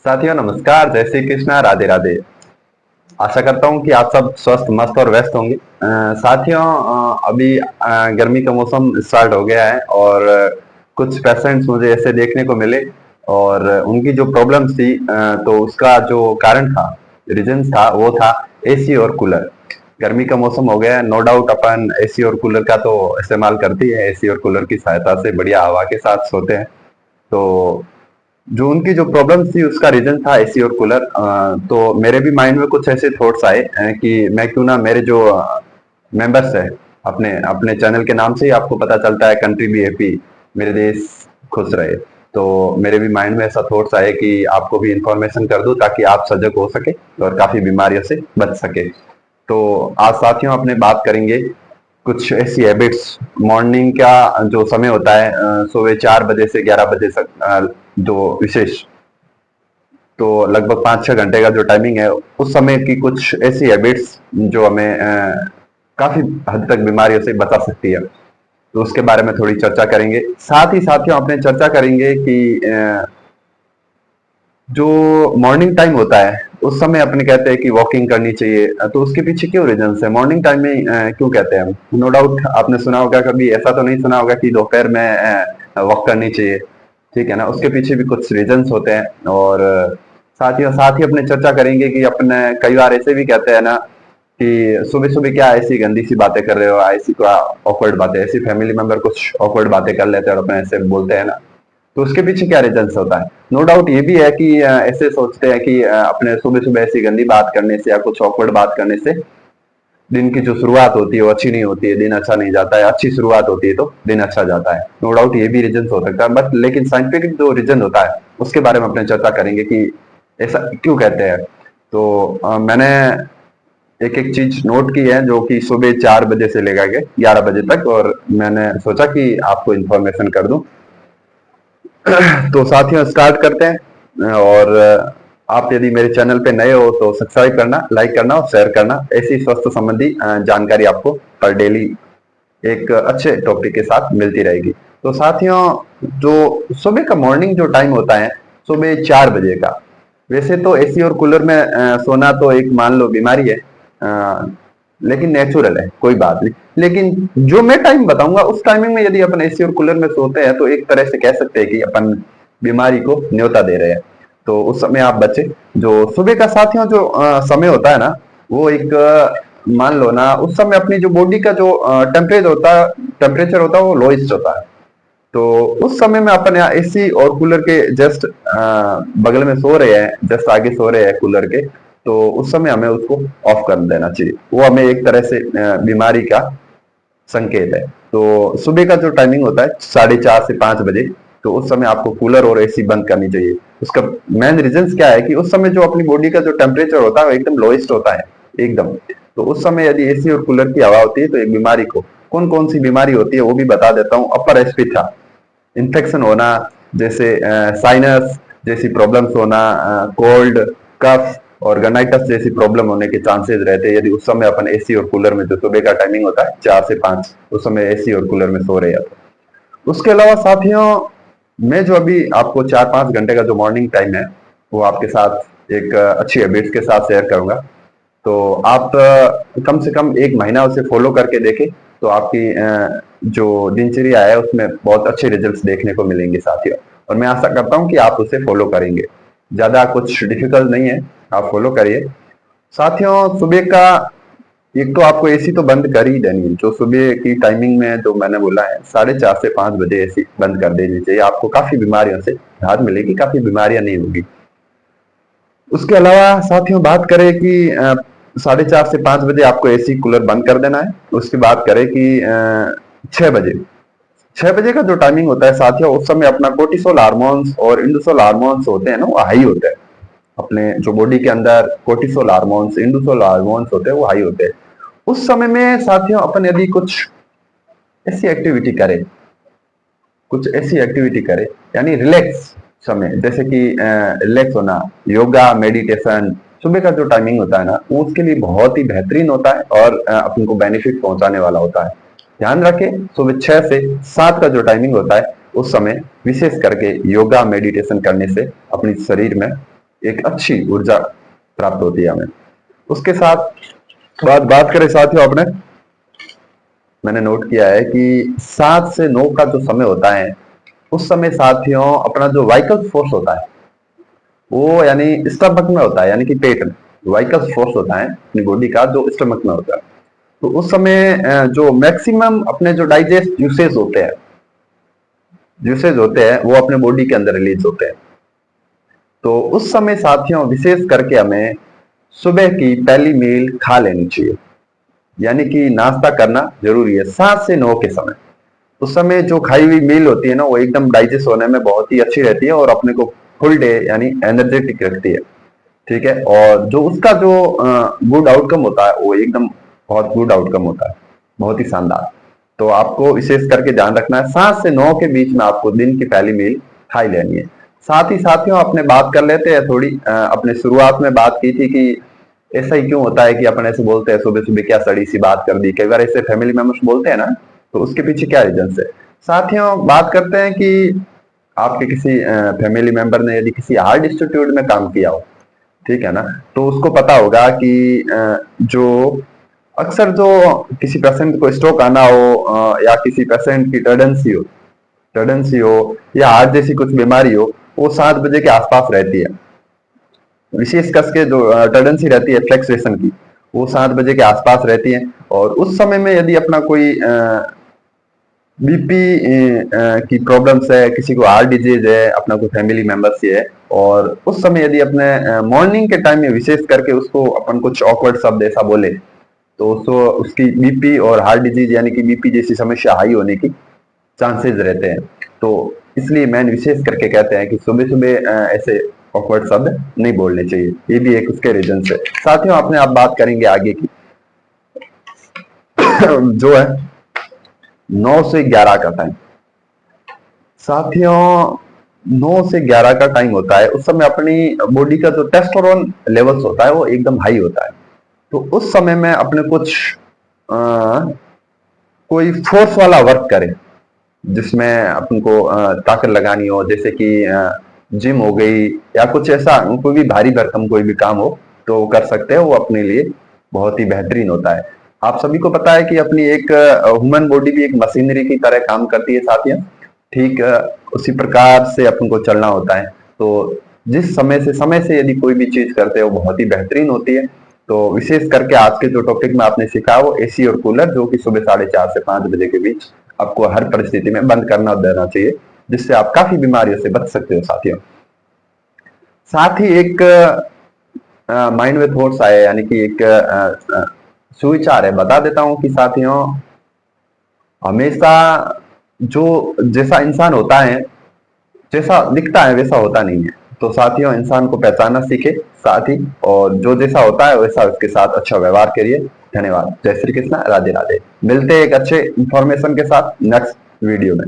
साथियों नमस्कार, जय श्री कृष्णा, राधे राधे। आशा करता हूँ कि आप सब स्वस्थ, मस्त और व्यस्त होंगे। साथियों, अभी गर्मी का मौसम स्टार्ट हो गया है और कुछ पेशेंट्स मुझे ऐसे देखने को मिले और उनकी जो प्रॉब्लम्स थी, तो उसका जो कारण था, रीजन था, वो था एसी और कूलर। गर्मी का मौसम हो गया है, नो डाउट अपन एसी और कूलर का तो इस्तेमाल करते ही है। एसी और कूलर की सहायता से बढ़िया हवा के साथ सोते हैं। तो जो उनकी जो प्रॉब्लम थी उसका रीजन था एसी और कूलर। तो मेरे भी माइंड में कुछ ऐसे थॉट्स आए कि मैं क्यों ना मेरे जो मेंबर्स है, अपने अपने चैनल के नाम से ही आपको पता चलता है कंट्री बी हैप्पी, मेरे देश खुश रहे। तो मेरे भी माइंड में ऐसा थॉट्स आए कि आपको भी इंफॉर्मेशन कर दूं ताकि आप सजग हो सके और काफी बीमारियों से बच सके। तो आज साथियों अपने बात करेंगे कुछ ऐसी हैबिट्स। मॉर्निंग का जो समय होता है, सुबह 4 बजे से 11 बजे तक, जो विशेष, तो लगभग 5-6 घंटे का जो टाइमिंग है, उस समय की कुछ ऐसी हैबिट्स जो हमें काफी हद तक बीमारियों से बचा सकती है। तो उसके बारे में थोड़ी चर्चा करेंगे। साथ ही साथियों अपने चर्चा करेंगे कि जो मॉर्निंग टाइम होता है उस समय अपने कहते हैं कि वॉकिंग करनी चाहिए। तो उसके पीछे क्यों रीजन है, मॉर्निंग टाइम में क्यों कहते हैं हम? नो डाउट आपने सुना होगा, कभी ऐसा तो नहीं सुना होगा कि दोपहर में वॉक करनी चाहिए। ठीक है ना, उसके पीछे भी कुछ रीजंस होते हैं। और साथ ही अपने चर्चा करेंगे कि अपने कई बार ऐसे भी कहते हैं ना कि सुबह सुबह क्या ऐसी गंदी सी बातें कर रहे हो, ऐसी क्या ऑकवर्ड बातें, ऐसी फैमिली मेंबर कुछ ऑकवर्ड बातें कर लेते हैं और अपने ऐसे बोलते हैं ना। तो उसके पीछे क्या रीजंस होता है? नो डाउट ये भी है कि ऐसे सोचते हैं कि अपने सुबह सुबह ऐसी गंदी बात करने से या कुछ ऑकवर्ड बात करने से दिन की जो शुरुआत होती है वो अच्छी नहीं होती है, दिन अच्छा नहीं जाता है। अच्छी शुरुआत होती है तो दिन अच्छा जाता है। नो डाउट ये भी रीजन हो सकता है, बट लेकिन साइंटिफिक जो रीजन होता है उसके बारे में अपने चर्चा करेंगे कि ऐसा क्यों कहते हैं। तो मैंने एक एक चीज नोट की है जो कि सुबह 4 बजे से लेकर के 11 बजे तक, और मैंने सोचा कि आपको इन्फॉर्मेशन कर दूं। तो साथियों स्टार्ट करते हैं। और आप यदि मेरे चैनल पे नए हो तो सब्सक्राइब करना, लाइक करना और शेयर करना। ऐसी स्वास्थ्य संबंधी जानकारी आपको पर डेली एक अच्छे टॉपिक के साथ मिलती रहेगी। तो साथियों, जो सुबह का मॉर्निंग जो टाइम होता है सुबह 4 बजे का, वैसे तो एसी और कूलर में सोना तो एक मान लो बीमारी है, लेकिन नेचुरल है, कोई बात नहीं। लेकिन जो मैं टाइम बताऊंगा उस टाइमिंग में यदि अपन एसी और कूलर में सोते हैं तो एक तरह से कह सकते हैं कि अपन बीमारी को न्योता दे रहे हैं। तो उस समय आप बचे। जो सुबह का साथियों जो समय होता है ना, वो एक मान लो ना, उस समय अपनी जो बॉडी का जो टेम्परेचर होता है वो लोएस्ट होता है। तो उस समय में अपन यहाँ एसी और कूलर के जस्ट बगल में सो रहे हैं, जस्ट आगे सो रहे हैं कूलर के। तो उस समय हमें उसको ऑफ कर देना चाहिए। वो हमें एक तरह से बीमारी का संकेत है। तो सुबह का जो टाइमिंग होता है 4:30 से 5 बजे, तो उस समय आपको कूलर और एसी बंद करनी चाहिए। उसका मेन रीजन क्या है कि उस समय जो अपनी बॉडी का जो टेम्परेचर होता है वो एकदम लोएस्ट होता है, एकदम। तो उस समय यदि एसी और कूलर की हवा होती है तो एक बीमारी को, कौन कौन सी बीमारी होती है वो भी बता देता हूँ। अपर रेस्पिरेटरी इन्फेक्शन होना, जैसे साइनस जैसी प्रॉब्लम्स होना, कोल्ड, कफ और गनाइटस जैसी प्रॉब्लम होने के चांसेस रहते हैं यदि उस समय अपन एसी और कूलर में, जो सुबह का टाइमिंग होता है 4 से 5, उस समय एसी और कूलर में सो रहे हैं तो। उसके अलावा साथियों, मैं जो अभी आपको 4-5 घंटे का जो मॉर्निंग टाइम है वो आपके साथ एक अच्छी हैबिट्स के साथ शेयर करूंगा। तो आप कम से कम 1 महीना उसे फॉलो करके देखें तो आपकी जो दिनचर्या है उसमें बहुत अच्छे रिजल्ट्स देखने को मिलेंगे साथियों। और मैं आशा करता हूँ कि आप उसे फॉलो करेंगे। ज्यादा कुछ डिफिकल्ट नहीं है, आप फॉलो करिए। साथियों सुबह का, एक तो आपको एसी तो बंद कर ही देनी है। जो सुबह की टाइमिंग में जो मैंने बोला है 4:30 से 5 बजे एसी बंद कर देनी चाहिए। आपको काफी बीमारियों से राहत मिलेगी, काफी बीमारियां नहीं होगी। उसके अलावा साथियों बात करें कि 4:30 से 5 बजे आपको एसी कूलर बंद कर देना है। उसकी बात करें कि 6 बजे, 6 बजे का जो टाइमिंग होता है साथियों, उस समय अपना कोर्टिसोल हार्मोन्स और इंडोसोल हार्मोन्स होते हैं ना, वो हाई होते हैं। अपने जो बॉडी के अंदर कोर्टिसोल हार्मोन्स, इंडोसोल हार्मोन्स होते हैं वो हाई होते हैं। उस समय में साथियों अपन यदि कुछ ऐसी एक्टिविटी करें, कुछ ऐसी एक्टिविटी करे, यानी रिलैक्स समय, जैसे कि रिलैक्स होना, योगा, मेडिटेशन, सुबह का जो टाइमिंग होता है ना वो उसके लिए बहुत ही बेहतरीन होता है और अपन को बेनिफिट पहुंचाने वाला होता है। ध्यान रखें, सुबह 6 से 7 का जो टाइमिंग होता है उस समय विशेष करके योगा मेडिटेशन करने से अपनी शरीर में एक अच्छी ऊर्जा प्राप्त होती है हमें। उसके साथ बात करें साथियों, मैंने नोट किया है कि 7 से 9 का जो समय होता है, उस समय साथियों अपना जो वाइकल फोर्स होता है वो यानी स्टमक में होता है, यानी कि पेट में वाइकल फोर्स होता है अपनी बॉडी का, जो स्टमक में होता है। तो उस समय जो मैक्सिमम अपने जो डाइजेस्ट यूसेज होते हैं वो अपने बॉडी के अंदर रिलीज होते हैं। तो उस समय साथियों विशेष करके हमें सुबह की पहली मील खा लेनी चाहिए, यानी कि नाश्ता करना जरूरी है 7 से 9 के समय। उस समय जो खाई हुई मील होती है ना, वो एकदम डाइजेस्ट होने में बहुत ही अच्छी रहती है और अपने को फुल डे यानी एनर्जेटिक रखती है। ठीक है, और जो उसका जो गुड आउटकम होता है वो एकदम बहुत गुड आउटकम होता है, बहुत ही शानदार। तो आपको विशेष करके ध्यान रखना है 7 से 9 के बीच में आपको दिन की पहली मील खाई लेनी है। साथ ही साथियों अपने बात कर लेते हैं थोड़ी, अपने शुरुआत में बात की थी कि ऐसा ही क्यों होता है कि अपन ऐसे बोलते हैं सुबह सुबह क्या सड़ी सी बात कर दी, कई बार ऐसे फैमिली मेंबर्स बोलते हैं ना, तो उसके पीछे क्या रीजन है। साथियों बात करते हैं कि आपके किसी फैमिली मेंबर ने यदि किसी हार्ट इंस्टीट्यूट में काम किया हो, ठीक है ना, तो उसको पता होगा कि जो अक्सर जो किसी पेशेंट को स्ट्रोक आना हो या किसी पेशेंट की टर्डेंसी हो या हार्ट जैसी कुछ बीमारी हो, वो 7 बजे के आसपास रहती है। विशेष कस के जो टेंडेंसी रहती है फ्लैक्चुएशन की, वो 7 बजे के आसपास रहती है। और उस समय में यदि अपना कोई बीपी की प्रॉब्लम्स है, किसी को हार्ट डिजीज है, अपना कोई फैमिली मेंबर से है, और उस समय यदि अपने मॉर्निंग के टाइम में विशेष करके उसको अपन कुछ ऑकवर्ड शब्द ऐसा बोले, तो उसको उसकी बीपी और हार्ट डिजीज यानी कि बीपी जैसी समस्या हाई होने की चांसेस रहते हैं। तो इसलिए मैंने विशेष करके कहते हैं कि सुबह सुबह ऐसे ऑकवर्ड शब्द नहीं बोलने चाहिए, ये भी एक उसके रीजन है। साथियों अपने आप बात करेंगे आगे की जो है 9 से 11 का टाइम। साथियों 9 से 11 का टाइम होता है, उस समय अपनी बॉडी का जो टेस्टोस्टेरोन लेवल्स होता है वो एकदम हाई होता है। तो उस समय में अपने कुछ आ, कोई फोर्स वाला वर्क करें जिसमें अपन को ताकत लगानी हो, जैसे कि जिम हो गई या कुछ ऐसा कोई भी भारी भरकम कोई भी काम हो तो वो कर सकते हैं, वो अपने लिए बहुत ही बेहतरीन होता है। आप सभी को पता है कि अपनी एक ह्यूमन बॉडी भी एक मशीनरी की तरह काम करती है साथियों, ठीक उसी प्रकार से अपन को चलना होता है। तो जिस समय से यदि कोई भी चीज करते हैं वो बहुत ही बेहतरीन होती है। तो विशेष करके आज के जो टॉपिक में आपने सीखा वो एसी और कूलर, जो कि सुबह 4:30 से 5 बजे के बीच आपको हर परिस्थिति में बंद करना देना चाहिए, जिससे आप काफी बीमारियों से बच सकते हो साथियों। साथ ही एक माइंड में थॉट्स आए, यानी कि एक सुविचार है, बता देता हूं कि साथियों हमेशा जो जैसा इंसान होता है, जैसा दिखता है वैसा होता नहीं है। तो साथियों इंसान को पहचानना सीखे साथ ही, और जो जैसा होता है वैसा उसके साथ अच्छा व्यवहार करिए। धन्यवाद। जय श्री कृष्णा, राधे राधे। मिलते हैं एक अच्छे इंफॉर्मेशन के साथ नेक्स्ट वीडियो में।